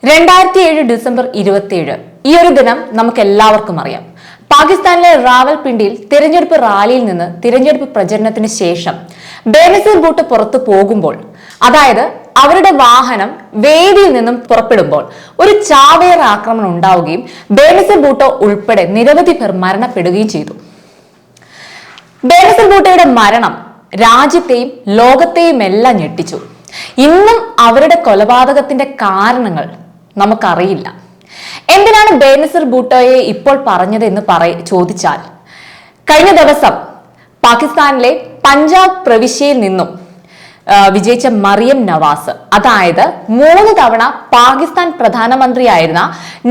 2007 December 27 ഈ ഒരു ദിനം നമുക്ക് എല്ലാവർക്കും അറിയാം. പാകിസ്ഥാനിലെ റാവൽപിണ്ടിയിൽ തിരഞ്ഞെടുപ്പ് റാലിയിൽ നിന്ന് തിരഞ്ഞെടുപ്പ് പ്രചരണത്തിന് ശേഷം ബേനസീർ ഭൂട്ടോ പുറത്തു പോകുമ്പോൾ, അതായത് അവരുടെ വാഹനം വേദിയിൽ നിന്നും പുറപ്പെടുമ്പോൾ ഒരു ചാവേർ ആക്രമണം ഉണ്ടാവുകയും ബേനസീർ ഭൂട്ടോ ഉൾപ്പെടെ നിരവധി പേർ മരണപ്പെടുകയും ചെയ്തു. ബേനസീർ ഭൂട്ടോയുടെ മരണം രാജ്യത്തെയും ലോകത്തെയും എല്ലാം ഞെട്ടിച്ചു. ഇന്നും അവരുടെ കൊലപാതകത്തിന്റെ കാരണങ്ങൾ നമുക്കറിയില്ല. എന്തിനാണ് ബേനസീർ ഭൂട്ടോയെ ഇപ്പോൾ പറഞ്ഞത് എന്ന് ചോദിച്ചാൽ, കഴിഞ്ഞ ദിവസം പാകിസ്ഥാനിലെ പഞ്ചാബ് പ്രവിശ്യയിൽ നിന്നും വിജയിച്ച മറിയം നവാസ്, അതായത് 3 തവണ പാകിസ്ഥാൻ പ്രധാനമന്ത്രിയായിരുന്ന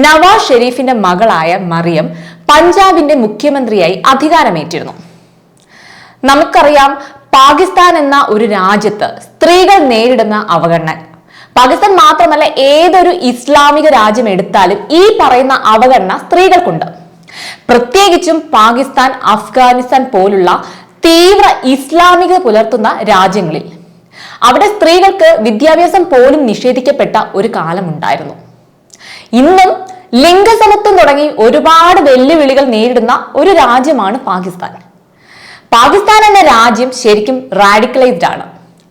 നവാസ് ഷെരീഫിന്റെ മകളായ മറിയം പഞ്ചാബിന്റെ മുഖ്യമന്ത്രിയായി അധികാരമേറ്റിരുന്നു. നമുക്കറിയാം, പാകിസ്ഥാൻ എന്ന ഒരു രാജ്യത്ത് സ്ത്രീകൾ നേരിടുന്ന അവഗണന, പാകിസ്ഥാൻ മാത്രമല്ല ഏതൊരു ഇസ്ലാമിക രാജ്യം എടുത്താലും ഈ പറയുന്ന അവഗണന സ്ത്രീകൾക്കുണ്ട്. പ്രത്യേകിച്ചും പാകിസ്ഥാൻ, അഫ്ഗാനിസ്ഥാൻ പോലുള്ള തീവ്ര ഇസ്ലാമിക പുലർത്തുന്ന രാജ്യങ്ങളിൽ അവിടെ സ്ത്രീകൾക്ക് വിദ്യാഭ്യാസം പോലും നിഷേധിക്കപ്പെട്ട ഒരു കാലമുണ്ടായിരുന്നു. ഇന്നും ലിംഗസമത്വം തുടങ്ങി ഒരുപാട് വെല്ലുവിളികൾ നേരിടുന്ന ഒരു രാജ്യമാണ് പാകിസ്ഥാൻ. പാകിസ്ഥാൻ എന്ന രാജ്യം ശരിക്കും റാഡിക്കലൈസ്ഡ് ആണ്.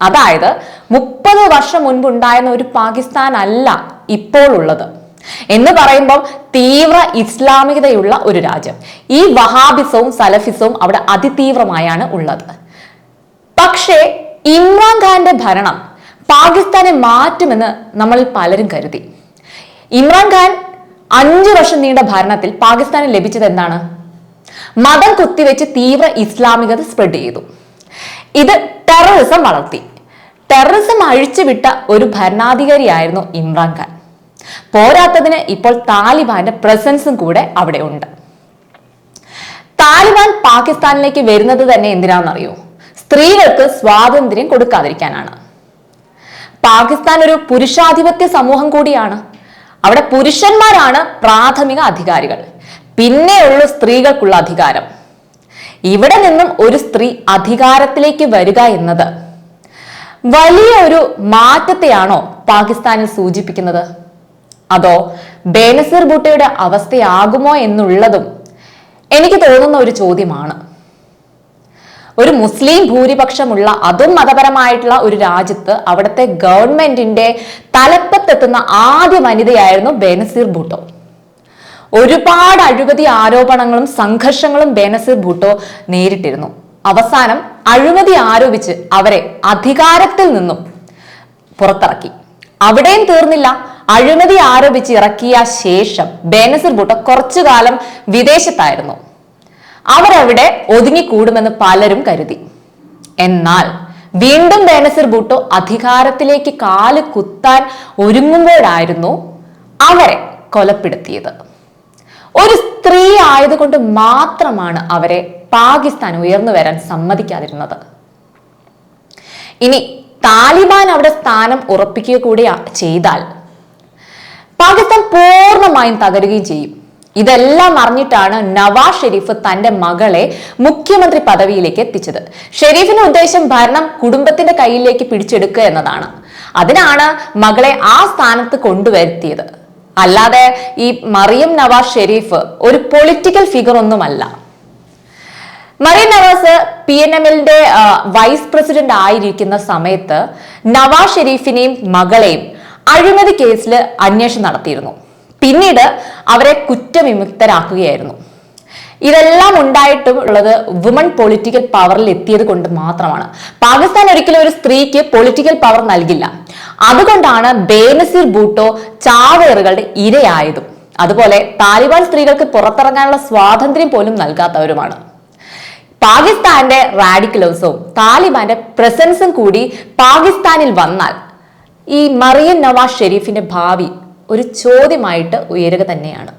അതായത് 30 വർഷം മുൻപുണ്ടായിരുന്ന ഒരു പാകിസ്ഥാൻ അല്ല ഇപ്പോൾ ഉള്ളത്. എന്ന് പറയുമ്പോൾ തീവ്ര ഇസ്ലാമികതയുള്ള ഒരു രാജ്യം. ഈ വഹാബിസവും സലഫിസവും അവിടെ അതിതീവ്രമായാണ് ഉള്ളത്. പക്ഷേ ഇമ്രാൻഖാന്റെ ഭരണം പാകിസ്ഥാനെ മാറ്റുമെന്ന് നമ്മളിൽ പലരും കരുതി. ഇമ്രാൻഖാൻ 5 വർഷം നീണ്ട ഭരണത്തിൽ പാകിസ്ഥാന് ലഭിച്ചത് എന്താണ്? മതം കുത്തിവെച്ച് തീവ്ര ഇസ്ലാമികത സ്പ്രെഡ് ചെയ്തു. ഇത് ടെററിസം വളർത്തി. ടെററിസം അഴിച്ചുവിട്ട ഒരു ഭരണാധികാരിയായിരുന്നു ഇമ്രാൻഖാൻ. പോരാത്തതിന് ഇപ്പോൾ താലിബാന്റെ പ്രസൻസും കൂടെ അവിടെ ഉണ്ട്. താലിബാൻ പാകിസ്ഥാനിലേക്ക് വരുന്നത് തന്നെ എന്തിനാണെന്നറിയോ? സ്ത്രീകൾക്ക് സ്വാതന്ത്ര്യം കൊടുക്കാതിരിക്കാനാണ്. പാകിസ്ഥാൻ ഒരു പുരുഷാധിപത്യ സമൂഹം കൂടിയാണ്. അവിടെ പുരുഷന്മാരാണ് പ്രാഥമിക അധികാരികൾ, പിന്നെയുള്ളൂ സ്ത്രീകൾക്കുള്ള അധികാരം. ഇവിടെ നിന്നും ഒരു സ്ത്രീ അധികാരത്തിലേക്ക് വരിക എന്നത് വലിയ ഒരു മാറ്റത്തെയാണോ പാകിസ്ഥാനിൽ സൂചിപ്പിക്കുന്നത്? അതോ ബേനസീർ ഭൂട്ടോയുടെ അവസ്ഥയാകുമോ എന്നുള്ളതും എനിക്ക് തോന്നുന്ന ഒരു ചോദ്യമാണ്. ഒരു മുസ്ലിം ഭൂരിപക്ഷമുള്ള, അതും മതപരമായിട്ടുള്ള ഒരു രാജ്യത്ത് അവിടുത്തെ ഗവൺമെന്റിന്റെ തലപ്പത്തെത്തുന്ന ആദ്യ വനിതയായിരുന്നു ബേനസീർ ഭൂട്ടോ. ഒരുപാട് അഴിമതി ആരോപണങ്ങളും സംഘർഷങ്ങളും ബേനസീർ ഭൂട്ടോ നേരിട്ടിരുന്നു. അവസാനം അഴിമതി ആരോപിച്ച് അവരെ അധികാരത്തിൽ നിന്നും പുറത്തിറക്കി. അവിടെയും തീർന്നില്ല. അഴിമതി ആരോപിച്ച് ഇറക്കിയ ശേഷം ബേനസീർ ഭൂട്ടോ കുറച്ചു കാലം വിദേശത്തായിരുന്നു. അവരവിടെ ഒതുങ്ങിക്കൂടുമെന്ന് പലരും കരുതി. എന്നാൽ വീണ്ടും ബേനസീർ ഭൂട്ടോ അധികാരത്തിലേക്ക് കാല് കുത്താൻ ഒരുങ്ങുമ്പോഴായിരുന്നു അവരെ കൊലപ്പെടുത്തിയത്. ഒരു സ്ത്രീ ആയതുകൊണ്ട് മാത്രമാണ് അവരെ പാകിസ്ഥാൻ ഉയർന്നു വരാൻ സമ്മതിക്കാതിരുന്നത്. ഇനി താലിബാൻ അവിടെ സ്ഥാനം ഉറപ്പിക്കുക കൂടി ചെയ്താൽ പാകിസ്ഥാൻ പൂർണ്ണമായും തകരുകയും ചെയ്യും. ഇതെല്ലാം അറിഞ്ഞിട്ടാണ് നവാസ് ഷെരീഫ് തന്റെ മകളെ മുഖ്യമന്ത്രി പദവിയിലേക്ക് എത്തിച്ചത്. ഷെരീഫിന്റെ ഉദ്ദേശം ഭരണം കുടുംബത്തിന്റെ കയ്യിലേക്ക് പിടിച്ചെടുക്കുക എന്നതാണ്. അതിനാണ് മകളെ ആ സ്ഥാനത്ത് കൊണ്ടുവരുത്തിയത്. അല്ലാതെ ഈ മറിയം നവാസ് ഷെരീഫ് ഒരു പൊളിറ്റിക്കൽ ഫിഗർ ഒന്നുമല്ല. മറിയം നവാസ് PNMന്റെ വൈസ് പ്രസിഡന്റ് ആയിരിക്കുന്ന സമയത്ത് നവാസ് ഷെരീഫിനെയും മകളെയും അഴിമതി കേസിൽ അന്വേഷണം നടത്തിയിരുന്നു. പിന്നീട് അവരെ കുറ്റവിമുക്തരാക്കുകയായിരുന്നു. ഇതെല്ലാം ഉണ്ടായിട്ടും ഉള്ളത് വുമൺ പൊളിറ്റിക്കൽ പവറിൽ എത്തിയത് കൊണ്ട് മാത്രമാണ്. പാകിസ്ഥാൻ ഒരിക്കലും ഒരു സ്ത്രീക്ക് പൊളിറ്റിക്കൽ പവർ നൽകില്ല. അതുകൊണ്ടാണ് ബേനസീർ ഭൂട്ടോ ചാവേറുകളുടെ ഇരയായതും. അതുപോലെ താലിബാൻ സ്ത്രീകൾക്ക് പുറത്തിറങ്ങാനുള്ള സ്വാതന്ത്ര്യം പോലും നൽകാത്തവരുമാണ്. പാകിസ്ഥാന്റെ റാഡിക്കലിസവും താലിബാന്റെ പ്രസൻസും കൂടി പാകിസ്ഥാനിൽ വന്നാൽ ഈ മറിയം നവാസ് ഷെരീഫിന്റെ ഭാവി ഒരു ചോദ്യമായിട്ട് ഉയരുക തന്നെയാണ്.